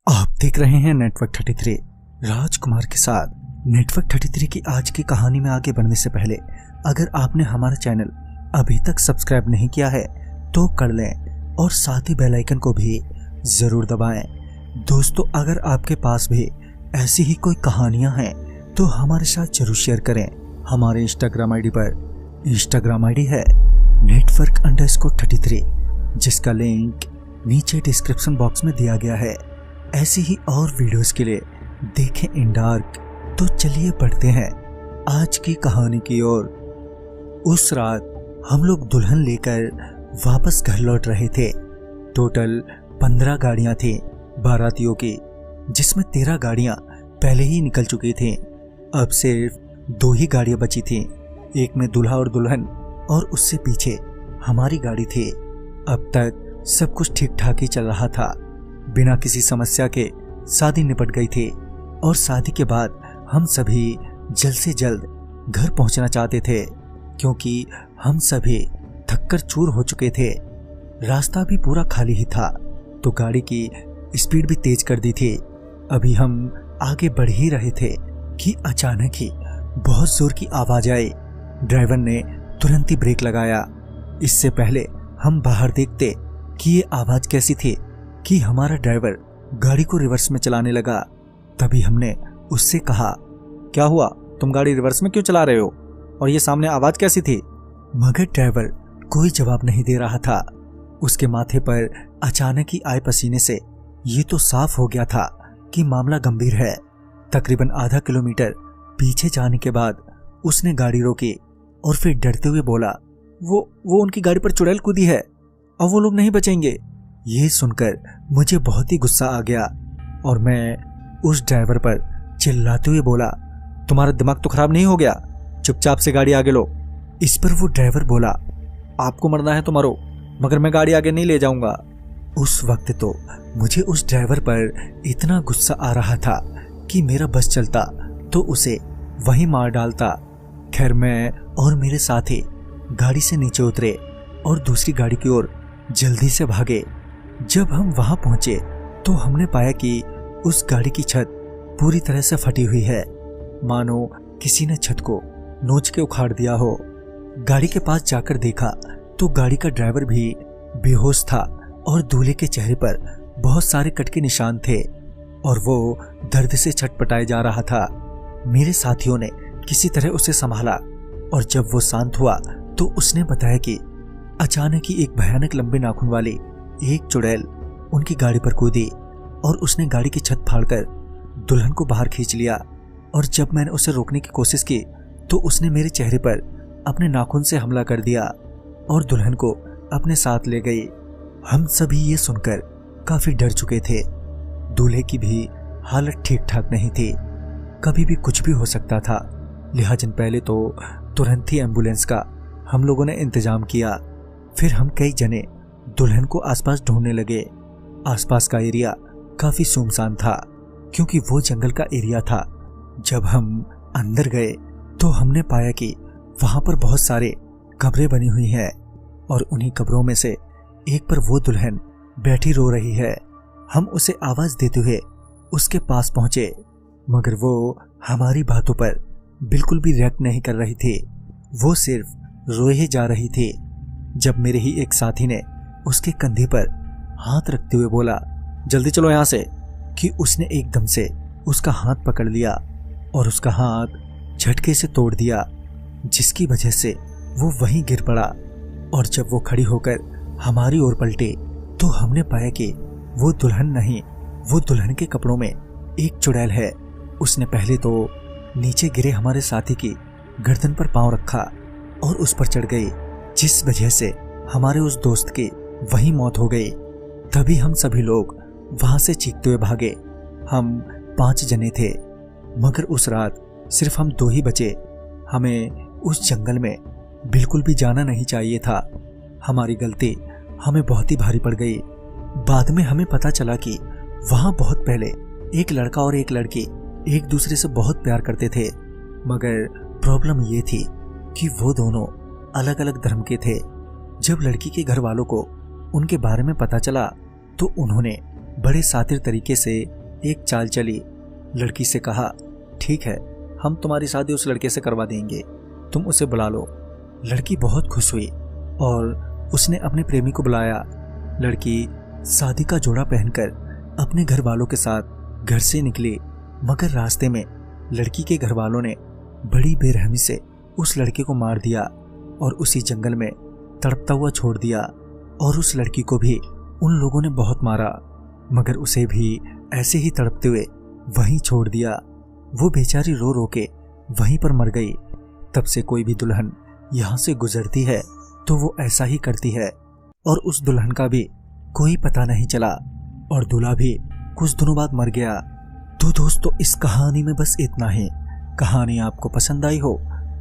आप देख रहे हैं नेटवर्क 33 राजकुमार के साथ। नेटवर्क 33 की आज की कहानी में आगे बढ़ने से पहले अगर आपने हमारा चैनल अभी तक सब्सक्राइब नहीं किया है तो कर लें और साथ ही बेल आइकन को भी जरूर दबाएं। दोस्तों, अगर आपके पास भी ऐसी ही कोई कहानियां हैं तो हमारे साथ जरूर शेयर करें। हमारे इंस्टाग्राम आईडी पर इंस्टाग्राम आईडी है network_33, जिसका लिंक नीचे डिस्क्रिप्शन बॉक्स में दिया गया है। ऐसी ही और वीडियोस के लिए देखें इन डार्क। तो चलिए बढ़ते हैं आज की कहानी की ओर। उस रात हम लोग दुल्हन लेकर वापस घर लौट रहे थे। टोटल 15 गाड़ियां थी बारातियों की, जिसमें 13 गाड़ियां पहले ही निकल चुकी थी। अब सिर्फ 2 ही गाड़ियां बची थी। एक में दूल्हा और दुल्हन और उससे पीछे हमारी गाड़ी थी। अब तक सब कुछ ठीक ठाक ही चल रहा था। बिना किसी समस्या के शादी निपट गई थी और शादी के बाद हम सभी जल्द से जल्द घर पहुंचना चाहते थे, क्योंकि हम सभी थककर चूर हो चुके थे। रास्ता भी पूरा खाली ही था तो गाड़ी की स्पीड भी तेज कर दी थी। अभी हम आगे बढ़ ही रहे थे कि अचानक ही बहुत जोर की आवाज आई। ड्राइवर ने तुरंत ही ब्रेक लगाया। इससे पहले हम बाहर देखते कि ये आवाज कैसी थी कि हमारा ड्राइवर गाड़ी को रिवर्स में चलाने लगा। तभी हमने उससे कहा, क्या हुआ, तुम गाड़ी रिवर्स में क्यों चला रहे हो, और ये सामने आवाज कैसी थी? मगर ड्राइवर कोई जवाब नहीं दे रहा था। उसके माथे पर अचानक ही आए पसीने से ये तो साफ हो गया था कि मामला गंभीर है। तकरीबन आधा किलोमीटर पीछे जाने के बाद उसने गाड़ी रोकी और फिर डरते हुए बोला, वो उनकी गाड़ी पर चुड़ैल कूदी है और वो लोग नहीं बचेंगे। ये सुनकर मुझे बहुत ही गुस्सा आ गया और मैं उस ड्राइवर पर चिल्लाते हुए बोला, तुम्हारा दिमाग तो खराब नहीं हो गया? चुपचाप से गाड़ी आगे लो। इस पर वो ड्राइवर बोला, आपको मरना है तो मरो, मगर मैं गाड़ी आगे नहीं ले जाऊंगा। उस वक्त तो मुझे उस ड्राइवर पर इतना गुस्सा आ रहा था कि मेरा बस चलता तो उसे वहीं मार डालता। खैर, मैं और मेरे साथी गाड़ी से नीचे उतरे और दूसरी गाड़ी की ओर जल्दी से भागे। जब हम वहां पहुंचे तो हमने पाया कि उस गाड़ी की छत पूरी तरह से फटी हुई है, मानो किसी ने छत को नोच के उखाड़ दिया हो। गाड़ी के पास जाकर देखा तो गाड़ी का ड्राइवर भी बेहोश था और दूल्हे के चेहरे पर बहुत सारे कट के निशान थे और वो दर्द से छटपटाए जा रहा था। मेरे साथियों ने किसी तरह उसे संभाला और जब वो शांत हुआ तो उसने बताया कि अचानक ही एक भयानक लंबे नाखून वाली एक चुड़ैल उनकी गाड़ी पर कूदी और उसने गाड़ी की छत फाड़कर दुल्हन को बाहर खींच लिया। और जब मैंने उसे रोकने की कोशिश की तो उसने मेरे चेहरे पर अपने नाखून से हमला कर दिया और दुल्हन को अपने साथ ले गई। हम सभी ये सुनकर काफी डर चुके थे। दूल्हे की भी हालत ठीक ठाक नहीं थी, कभी भी कुछ भी हो सकता था। लिहाजन पहले तो तुरंत ही एम्बुलेंस का हम लोगों ने इंतजाम किया। फिर हम कई जने दुल्हन को आसपास ढूंढने लगे। आसपास का एरिया काफी सुनसान था क्योंकि वो जंगल का एरिया था। जब हम अंदर गए तो हमने पाया कि वहां पर बहुत सारे कब्रें बनी हुई हैं और उन्हीं कब्रों में से एक पर वो दुल्हन बैठी रो रही है। हम उसे आवाज देते हुए उसके पास पहुंचे, मगर वो हमारी बातों पर बिल्कुल भी रिएक्ट नहीं कर रही थी। वो सिर्फ रोए ही जा रही थी। जब मेरे ही एक साथी ने उसके कंधे पर हाथ रखते हुए बोला, जल्दी चलो यहां से, कि उसने एकदम से उसका हाथ पकड़ लिया और उसका हाथ झटके से तोड़ दिया, जिसकी वजह से वो वहीं गिर पड़ा। और जब वो खड़ी होकर हमारी ओर पलटी तो हमने पाया कि वो दुल्हन नहीं, वो दुल्हन के कपड़ों में एक चुड़ैल है। उसने पहले तो नीचे गिरे हमारे साथी की गर्दन पर पांव रखा और उस पर चढ़ गई, जिस वजह से हमारे उस दोस्त की वहीं मौत हो गई। तभी हम सभी लोग वहां से चीखते हुए भागे। हम 5 जने थे, मगर उस रात सिर्फ हम 2 ही बचे। हमें उस जंगल में बिल्कुल भी जाना नहीं चाहिए था। हमारी गलती हमें बहुत ही भारी पड़ गई। बाद में हमें पता चला कि वहां बहुत पहले एक लड़का और एक लड़की एक दूसरे से बहुत प्यार करते थे, मगर प्रॉब्लम ये थी कि वो दोनों अलग अलग धर्म के थे। जब लड़की के घर वालों को उनके बारे में पता चला तो उन्होंने बड़े सातिर तरीके से एक चाल चली। लड़की से कहा, ठीक है, हम तुम्हारी शादी उस लड़के से करवा देंगे, तुम उसे बुला लो। लड़की बहुत खुश हुई और उसने अपने प्रेमी को बुलाया। लड़की शादी का जोड़ा पहनकर अपने घर वालों के साथ घर से निकली, मगर रास्ते में लड़की के घर वालों ने बड़ी बेरहमी से उस लड़के को मार दिया और उसी जंगल में तड़पता हुआ छोड़ दिया। और उस लड़की को भी उन लोगों ने बहुत मारा, मगर उसे भी ऐसे ही तड़पते हुए वहीं छोड़ दिया। वो बेचारी रो रो के वहीं पर मर गई। तब से कोई भी दुल्हन यहाँ से गुजरती है तो वो ऐसा ही करती है, और उस दुल्हन का भी कोई पता नहीं चला और दूल्हा भी कुछ दिनों बाद मर गया। तो दोस्तों, इस कहानी में बस इतना ही। कहानी आपको पसंद आई हो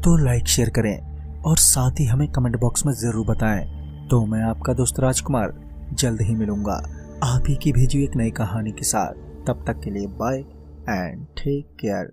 तो लाइक शेयर करें और साथ ही हमें कमेंट बॉक्स में ज़रूर बताएं। तो मैं आपका दोस्त राजकुमार जल्द ही मिलूंगा आप ही की भेजी एक नई कहानी के साथ। तब तक के लिए बाय एंड टेक केयर।